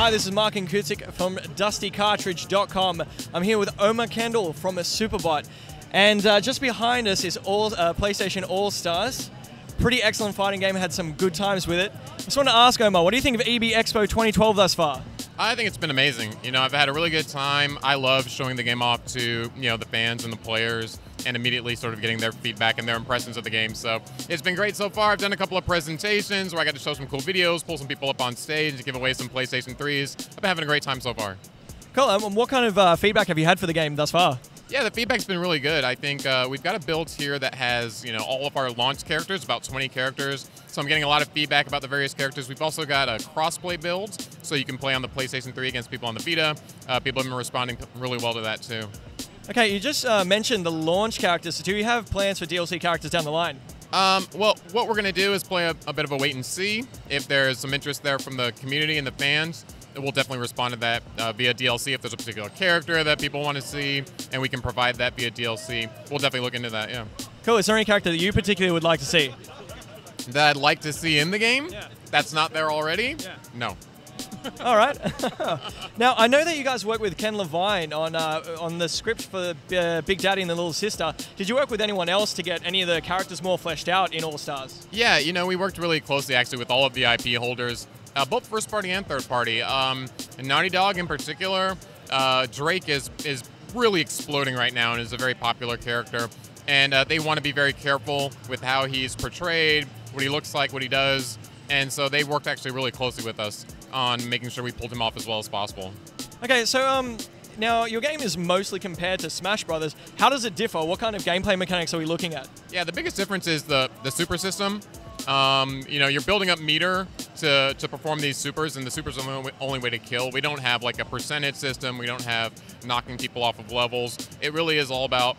Hi, this is Mark Kuzik from DustyCartridge.com. I'm here with Omar Kendall from Superbot. And just behind us is PlayStation All-Stars. Pretty excellent fighting game, had some good times with it. I just want to ask Omar, what do you think of EB Expo 2012 thus far? I think it's been amazing. You know, I've had a really good time. I love showing the game off to, the fans and the players and immediately sort of getting their feedback and their impressions of the game. So it's been great so far. I've done a couple of presentations where I got to show some cool videos, pull some people up on stage, give away some PlayStation 3s. I've been having a great time so far. Cool. What kind of feedback have you had for the game thus far? Yeah, the feedback's been really good. I think we've got a build here that has, all of our launch characters, about 20 characters. So I'm getting a lot of feedback about the various characters. We've also got a cross-play build, so you can play on the PlayStation 3 against people on the Vita. People have been responding really well to that, too. Okay, you just mentioned the launch characters. Do you have plans for DLC characters down the line? Well, what we're going to do is play a bit of a wait and see. If there's some interest there from the community and the fans, we'll definitely respond to that via DLC. If there's a particular character that people want to see and we can provide that via DLC, we'll definitely look into that, yeah. Cool. Is there any character that you particularly would like to see? That I'd like to see in the game? Yeah. That's not there already? Yeah. No. All right. Now, I know that you guys work with Ken Levine on the script for Big Daddy and the Little Sister. Did you work with anyone else to get any of the characters more fleshed out in All-Stars? Yeah, we worked really closely, actually, with all of the IP holders, both first party and third party. And Naughty Dog in particular, Drake is really exploding right now and is a very popular character. And they want to be very careful with how he's portrayed, what he looks like, what he does. And so they worked actually really closely with us on making sure we pulled him off as well as possible. Okay, so now your game is mostly compared to Smash Brothers. How does it differ? What kind of gameplay mechanics are we looking at? Yeah, the biggest difference is the super system. You're building up meter to perform these supers, and the supers are the only way to kill. We don't have like a percentage system. We don't have knocking people off of levels. It really is all about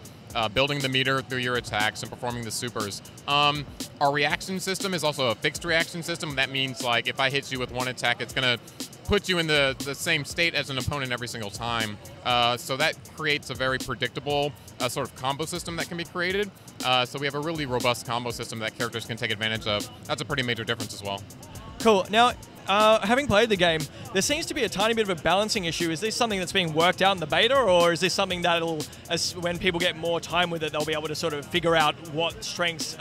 building the meter through your attacks and performing the supers. Our reaction system is also a fixed reaction system. That means like if I hit you with one attack, it's going to put you in the same state as an opponent every single time. So that creates a very predictable sort of combo system that can be created. So we have a really robust combo system that characters can take advantage of. That's a pretty major difference as well. Cool. Now, having played the game, there seems to be a tiny bit of a balancing issue. Is this something that's being worked out in the beta, or is this something that'll, when people get more time with it, they'll be able to sort of figure out what strengths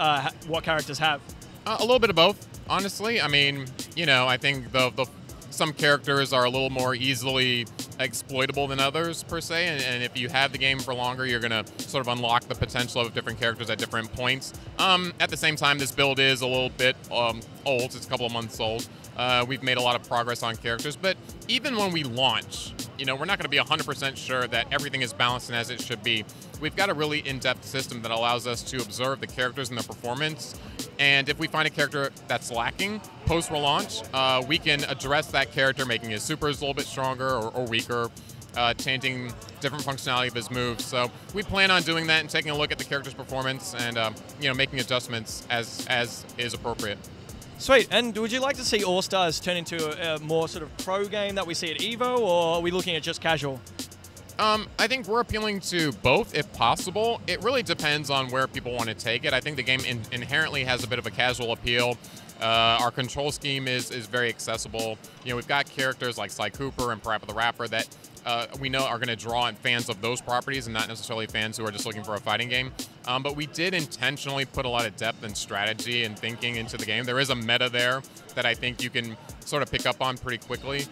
what characters have? A little bit of both, honestly. I mean, I think some characters are a little more easily exploitable than others, per se, and if you have the game for longer, you're going to sort of unlock the potential of different characters at different points. At the same time, this build is a little bit old. It's a couple of months old. We've made a lot of progress on characters, but even when we launch, we're not going to be 100% sure that everything is balanced and as it should be. We've got a really in-depth system that allows us to observe the characters and their performance, and if we find a character that's lacking post-relaunch, we can address that character, making his supers a little bit stronger or weaker, changing different functionality of his moves. So we plan on doing that and taking a look at the character's performance and making adjustments as is appropriate. Sweet. And would you like to see All-Stars turn into a more sort of pro game that we see at EVO, or are we looking at just casual? I think we're appealing to both, if possible. It really depends on where people want to take it. I think the game inherently has a bit of a casual appeal. Our control scheme is very accessible. We've got characters like Sly Cooper and Parappa the Rapper that we know are going to draw in fans of those properties and not necessarily fans who are just looking for a fighting game. But we did intentionally put a lot of depth and strategy and thinking into the game. There is a meta there that I think you can sort of pick up on pretty quickly.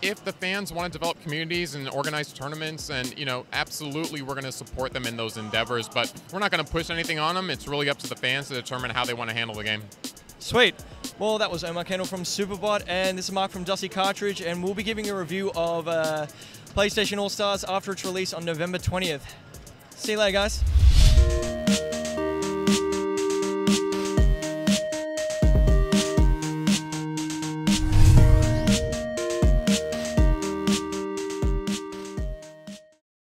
If the fans want to develop communities and organize tournaments, and absolutely we're going to support them in those endeavors, but we're not going to push anything on them. It's really up to the fans to determine how they want to handle the game. Sweet. Well, that was Omar Kendall from Superbot, and this is Mark from Dusty Cartridge, and we'll be giving a review of PlayStation All-Stars after its release on November 20th. See you later, guys.